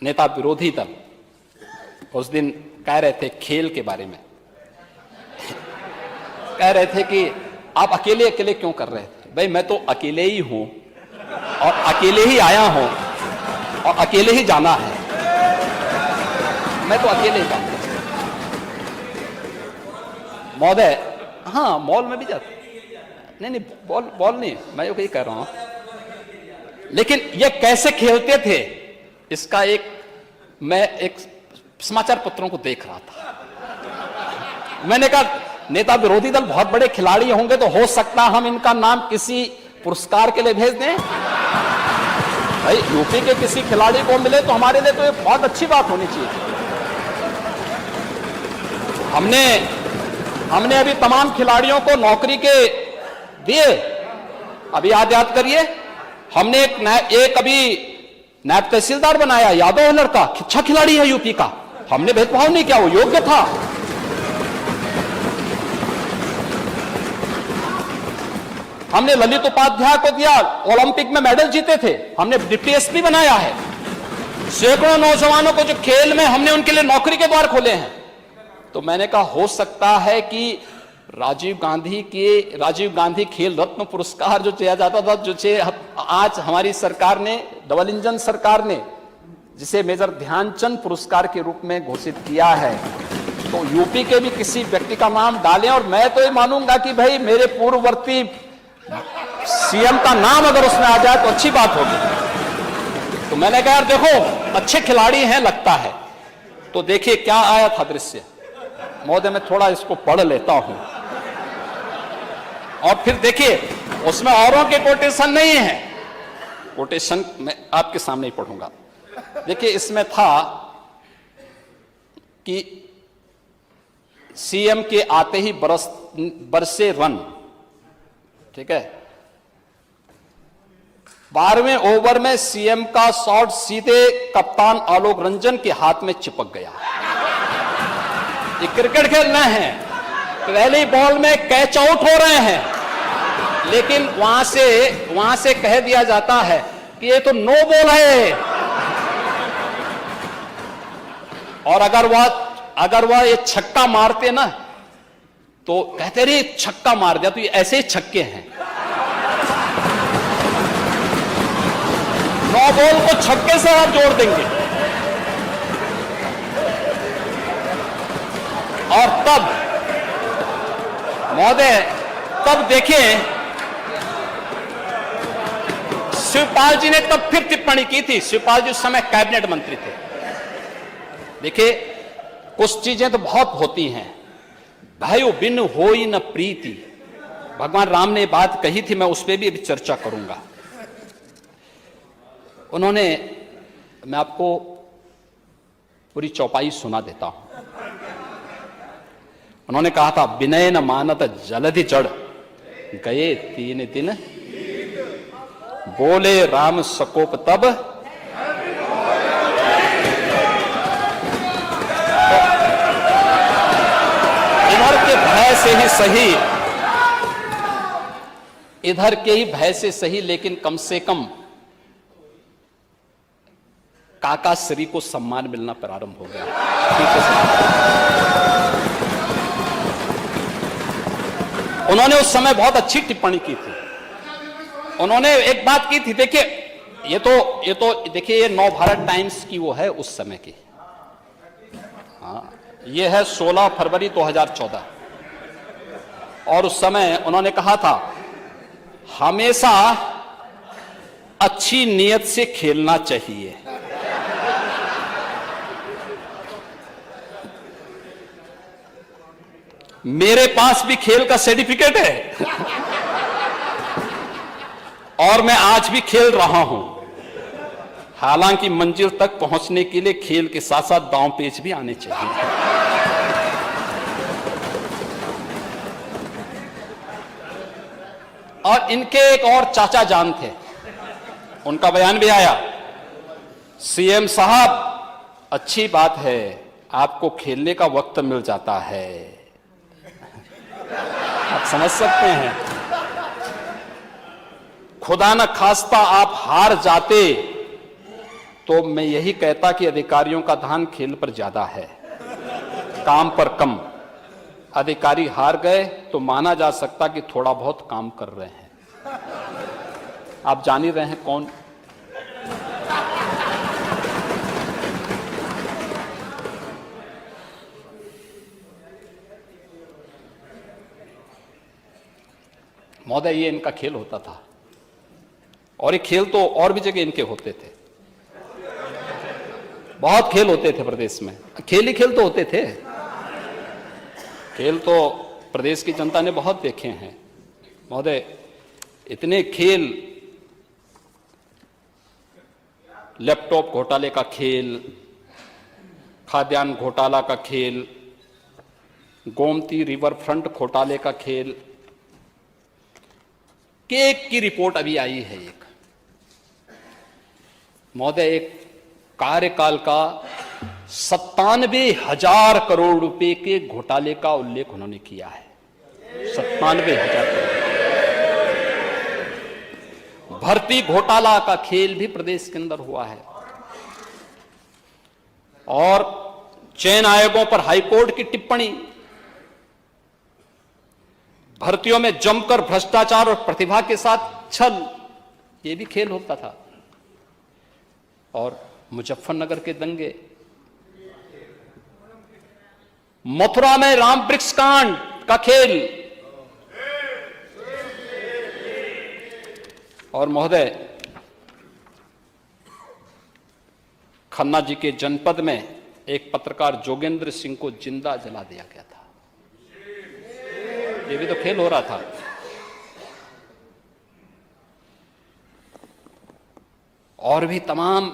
नेता विरोधी दल उस दिन कह रहे थे खेल के बारे में, कह रहे थे कि आप अकेले अकेले क्यों कर रहे थे। भाई मैं तो अकेले ही हूं और अकेले ही आया हूं और अकेले ही जाना है, मैं तो अकेले ही जाऊंगा महोदय। हाँ मॉल में भी जाते, नहीं बॉल नहीं, मैं यही कह रहा हूं। लेकिन ये कैसे खेलते थे इसका मैं एक समाचार पत्रों को देख रहा था। मैंने कहा नेता विरोधी दल बहुत बड़े खिलाड़ी होंगे तो हो सकता हम इनका नाम किसी पुरस्कार के लिए भेज दें। भाई यूपी के किसी खिलाड़ी को मिले तो हमारे लिए तो ये बहुत अच्छी बात होनी चाहिए। हमने अभी तमाम खिलाड़ियों को नौकरी के दिए। अभी याद करिए, हमने एक अभी नायब तहसीलदार बनाया, यादव है लड़का, अच्छा खिलाड़ी है यूपी का। हमने भेदभाव नहीं किया, वो योग्य था। हमने ललित उपाध्याय को दिया, ओलंपिक में मेडल जीते थे, हमने डिप्टी एसपी बनाया है। सैकड़ों नौजवानों को जो खेल में हमने उनके लिए नौकरी के द्वार खोले हैं। तो मैंने कहा हो सकता है कि राजीव गांधी खेल रत्न पुरस्कार जो दिया जाता था, जो आज हमारी सरकार ने, डबल इंजन सरकार ने जिसे मेजर ध्यानचंद पुरस्कार के रूप में घोषित किया है, तो यूपी के भी किसी व्यक्ति का नाम डालें। और मैं तो ये मानूंगा कि भाई मेरे पूर्ववर्ती सीएम का नाम अगर उसमें आ जाए तो अच्छी बात होगी। तो मैंने कहा यार देखो अच्छे खिलाड़ी हैं लगता है। तो देखिए क्या आया था दृश्य महोदय, मैं थोड़ा इसको पढ़ लेता हूं और फिर देखिए उसमें औरों के कोटेशन नहीं है, कोटेशन मैं आपके सामने ही पढ़ूंगा। देखिए इसमें था कि सीएम के आते ही बरसे रन, ठीक है। 12वें ओवर में सीएम का शॉट सीधे कप्तान आलोक रंजन के हाथ में चिपक गया। ये क्रिकेट खेल रहे हैं, पहली बॉल में कैच आउट हो रहे हैं, लेकिन वहां से कह दिया जाता है कि ये तो नो बॉल है। और अगर वह ये छक्का मारते ना तो कहते रहे छक्का मार दिया, तो ये ऐसे ही छक्के हैं। नो बॉल को छक्के से आप जोड़ देंगे। और तब महोदय देखिए शिवपाल जी ने तब फिर टिप्पणी की थी। शिवपाल जी उस समय कैबिनेट मंत्री थे। देखिए कुछ चीजें तो बहुत होती हैं, भाइयों बिन होई न प्रीति, भगवान राम ने बात कही थी, मैं उस पर भी अभी चर्चा करूंगा। मैं आपको पूरी चौपाई सुना देता हूं। उन्होंने कहा था विनय न मानत जलधि जड़, गए 3 दिन बोले राम सकोप तब। इधर के भय से ही सही, इधर के ही भय से सही, लेकिन कम से कम काका श्री को सम्मान मिलना प्रारंभ हो गया। ठीक है, उन्होंने उस समय बहुत अच्छी टिप्पणी की थी। उन्होंने एक बात की थी, देखिए ये तो देखिए ये नव भारत टाइम्स की वो है उस समय की, हाँ ये है 16 फरवरी 2014। और उस समय उन्होंने कहा था हमेशा अच्छी नीयत से खेलना चाहिए। मेरे पास भी खेल का सर्टिफिकेट है और मैं आज भी खेल रहा हूं। हालांकि मंजिल तक पहुंचने के लिए खेल के साथ साथ दांव पेच भी आने चाहिए। और इनके एक और चाचा जान थे, उनका बयान भी आया, सीएम साहब अच्छी बात है आपको खेलने का वक्त मिल जाता है। आप समझ सकते हैं, खुदा न खास्ता आप हार जाते तो मैं यही कहता कि अधिकारियों का ध्यान खेल पर ज्यादा है, काम पर कम। अधिकारी हार गए तो माना जा सकता कि थोड़ा बहुत काम कर रहे हैं। आप जान ही रहे हैं कौन। महोदय, ये इनका खेल होता था, और ये खेल तो और भी जगह इनके होते थे। बहुत खेल होते थे प्रदेश में, खेल ही खेल तो होते थे। खेल तो प्रदेश की जनता ने बहुत देखे हैं महोदय। इतने खेल, लैपटॉप घोटाले का खेल, खाद्यान्न घोटाला का खेल, गोमती रिवर फ्रंट घोटाले का खेल, केक की रिपोर्ट अभी आई है एक महोदय। एक कार्यकाल का 97,000 करोड़ रुपए के घोटाले का उल्लेख उन्होंने किया है। 97,000 करोड़। भर्ती घोटाला का खेल भी प्रदेश के अंदर हुआ है। और चयन आयोगों पर हाईकोर्ट की टिप्पणी, भर्तियों में जमकर भ्रष्टाचार और प्रतिभा के साथ छल, यह भी खेल होता था। और मुजफ्फरनगर के दंगे, मथुरा में राम वृक्ष कांड का खेल, और महोदय खन्ना जी के जनपद में एक पत्रकार जोगेंद्र सिंह को जिंदा जला दिया गया था। ये भी तो खेल हो रहा था। और भी तमाम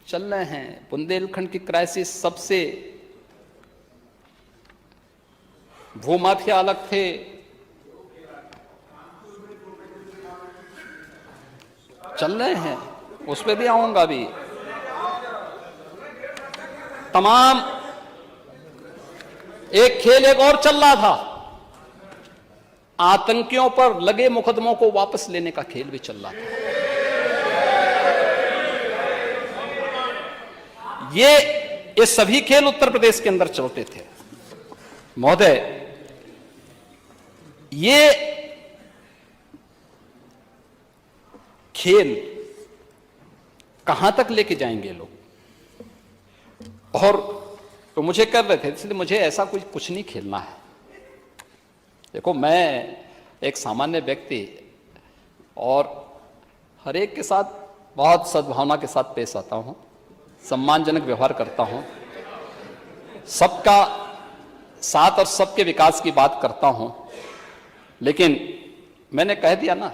चल रहे हैं। बुंदेलखंड की क्राइसिस, सबसे भूमाफिया अलग थे, चल रहे हैं, उस पर भी आऊंगा भी। तमाम एक खेल एक और चल रहा था, आतंकियों पर लगे मुकदमों को वापस लेने का खेल भी चल रहा था। ये सभी खेल उत्तर प्रदेश के अंदर चलते थे महोदय। ये खेल कहां तक लेके जाएंगे लोग? और तो मुझे कर रहे थे, इसलिए मुझे ऐसा कुछ नहीं खेलना है। देखो, मैं एक सामान्य व्यक्ति और हर एक के साथ बहुत सद्भावना के साथ पेश आता हूं, सम्मानजनक व्यवहार करता हूं, सबका साथ और सबके विकास की बात करता हूं। लेकिन मैंने कह दिया ना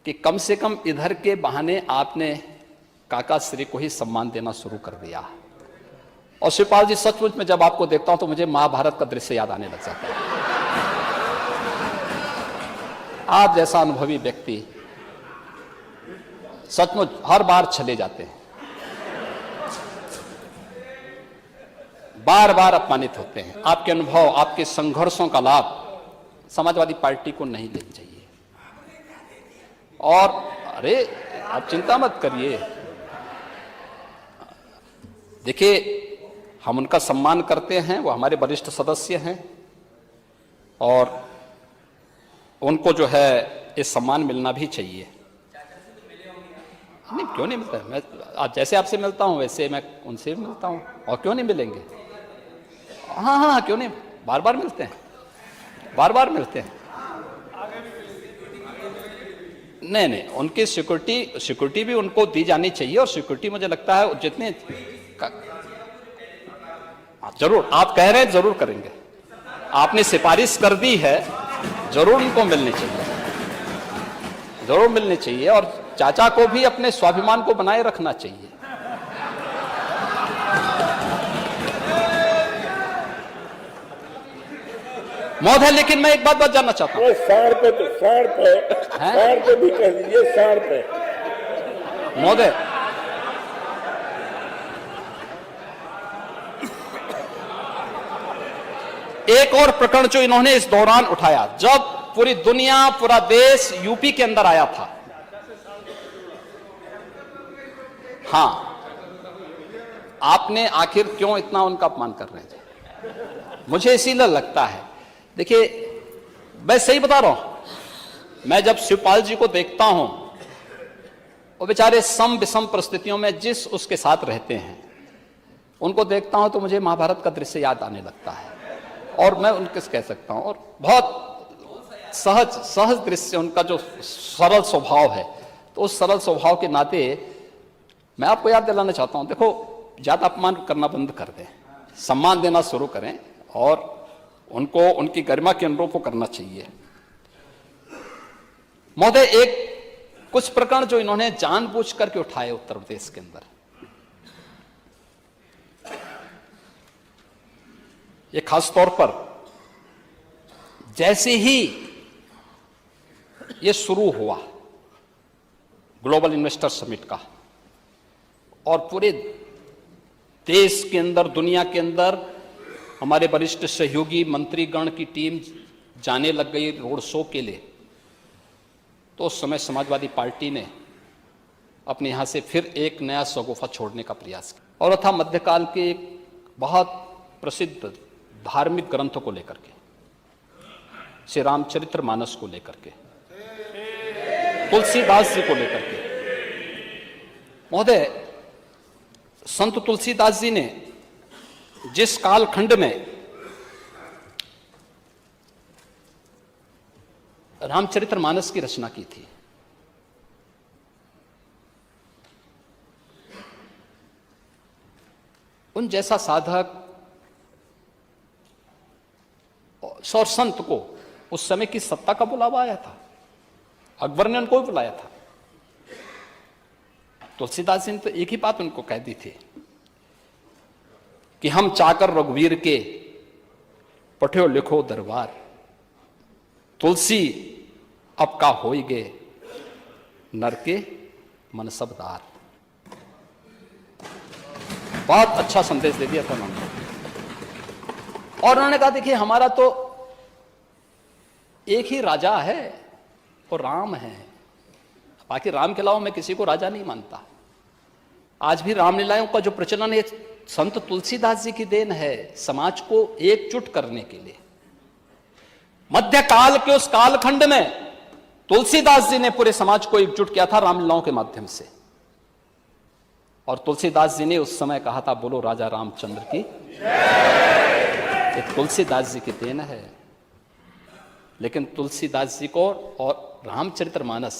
कि कम से कम इधर के बहाने आपने काका श्री को ही सम्मान देना शुरू कर दिया। और शिवपाल जी, सचमुच में जब आपको देखता हूं तो मुझे महाभारत का दृश्य याद आने लग जाता है। आप जैसा अनुभवी व्यक्ति सचमुच हर बार चले जाते हैं, बार बार अपमानित होते हैं। आपके अनुभव, आपके संघर्षों का लाभ समाजवादी पार्टी को नहीं लेना चाहिए। और अरे आप चिंता मत करिए, देखिए हम उनका सम्मान करते हैं, वो हमारे वरिष्ठ सदस्य हैं और उनको जो है ये सम्मान मिलना भी चाहिए। नहीं, क्यों नहीं मिलता? मैं आज जैसे आपसे मिलता हूं वैसे मैं उनसे भी मिलता हूं, और क्यों नहीं मिलेंगे? हाँ हाँ, क्यों नहीं, बार बार मिलते हैं, बार बार मिलते हैं। नहीं नहीं, उनकी सिक्योरिटी भी उनको दी जानी चाहिए। और सिक्योरिटी मुझे लगता है जितने जरूर आप कह रहे हैं, जरूर करेंगे। आपने सिफारिश कर दी है, जरूर उनको मिलनी चाहिए, जरूर मिलनी चाहिए। और चाचा को भी अपने स्वाभिमान को बनाए रखना चाहिए। महोदय, लेकिन मैं एक बात जानना चाहता हूँ। साढ़ पे भी कह दीजिए, साढ़ पे। महोदय, एक और प्रकरण जो इन्होंने इस दौरान उठाया, जब पूरी दुनिया, पूरा देश यूपी के अंदर आया था, हां, आपने आखिर क्यों इतना उनका अपमान कर रहे थे? मुझे इसीलिए लगता है, देखिए मैं सही बता रहा हूं, मैं जब शिवपाल जी को देखता हूं, वो बेचारे सम विषम परिस्थितियों में जिस उसके साथ रहते हैं, उनको देखता हूं तो मुझे महाभारत का दृश्य याद आने लगता है। और मैं उनके कह सकता हूं, और बहुत सहज दृश्य उनका, जो सरल स्वभाव है, तो उस सरल स्वभाव के नाते मैं आपको याद दिलाना चाहता हूं, देखो ज्यादा अपमान करना बंद कर दें, सम्मान देना शुरू करें और उनको उनकी गरिमा के अनुरूप करना चाहिए। महोदय, एक कुछ प्रकरण जो इन्होंने जानबूझ करके उठाए उत्तर प्रदेश के अंदर, ये खास तौर पर जैसे ही ये शुरू हुआ ग्लोबल इन्वेस्टर समिट का, और पूरे देश के अंदर, दुनिया के अंदर हमारे वरिष्ठ सहयोगी मंत्रीगण की टीम जाने लग गई रोड शो के लिए, तो उस समय समाजवादी पार्टी ने अपने यहां से फिर एक नया शगुफा छोड़ने का प्रयास किया, और था मध्यकाल के एक बहुत प्रसिद्ध धार्मिक ग्रंथ को लेकर के, श्री रामचरितमानस को लेकर के, तुलसीदास जी को लेकर के। महोदय, संत तुलसीदास जी ने जिस कालखंड में रामचरितमानस की रचना की थी, उन जैसा साधक और संत को उस समय की सत्ता का बुलावा आया था, अकबर ने उनको भी बुलाया था। तुलसीदास जी ने तो एक ही बात उनको कह दी थी कि हम चाकर रघुवीर के पठ्यो लिखो दरबार, तुलसी अब का होई गे नर के मन सबदार। बहुत अच्छा संदेश दे दिया था उन्होंने। और उन्होंने कहा, देखिए हमारा तो एक ही राजा है, वो राम है, बाकी राम के अलावा मैं किसी को राजा नहीं मानता। आज भी रामलीलाओं का जो प्रचलन है, संत तुलसीदास जी की देन है, समाज को एकजुट करने के लिए। मध्यकाल के उस कालखंड में तुलसीदास जी ने पूरे समाज को एकजुट किया था रामलीलाओं के माध्यम से। और तुलसीदास जी ने उस समय कहा था, बोलो राजा रामचंद्र की। एक तुलसीदास जी की देन है। लेकिन तुलसीदास जी को और रामचरितमानस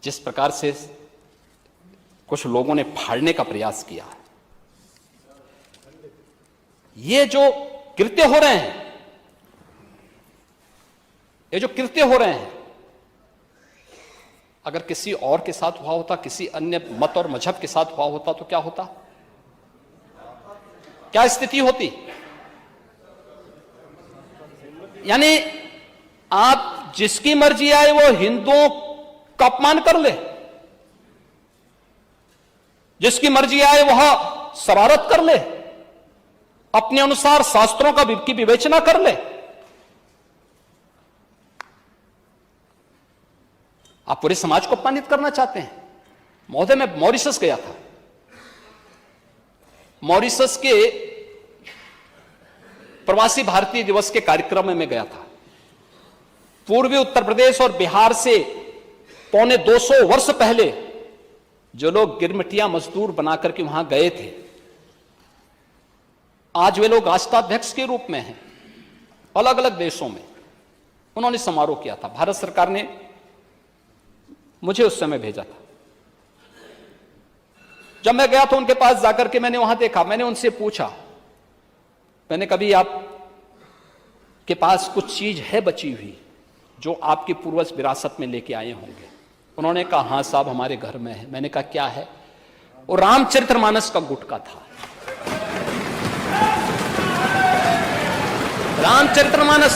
जिस प्रकार से कुछ लोगों ने फाड़ने का प्रयास किया, ये जो कृत्य हो रहे हैं, ये जो कृत्य हो रहे हैं, अगर किसी और के साथ हुआ होता, किसी अन्य मत और मजहब के साथ हुआ होता, तो क्या होता, क्या स्थिति होती? यानी आप जिसकी मर्जी आए वो हिंदुओं का अपमान कर ले, जिसकी मर्जी आए वह शरारत कर ले, अपने अनुसार शास्त्रों की विवेचना कर ले। आप पूरे समाज को अपमानित करना चाहते हैं। महोदय, मैं मॉरिशस गया था। मॉरिशस के प्रवासी भारतीय दिवस के कार्यक्रम में मैं गया था। पूर्वी उत्तर प्रदेश और बिहार से पौने 200 वर्ष पहले जो लोग गिरमिटिया मजदूर बनाकर के वहां गए थे, आज वे लोग राष्ट्राध्यक्ष के रूप में हैं अलग अलग देशों में। उन्होंने समारोह किया था। भारत सरकार ने मुझे उस समय भेजा था। जब मैं गया तो उनके पास जाकर के मैंने वहां देखा, मैंने उनसे पूछा, मैंने कभी आप के पास कुछ चीज है बची हुई जो आपके पूर्वज विरासत में लेके आए होंगे? उन्होंने कहा, हां साहब, हमारे घर में है। मैंने कहा, क्या है? वो रामचरितमानस का गुटका था। रामचरितमानस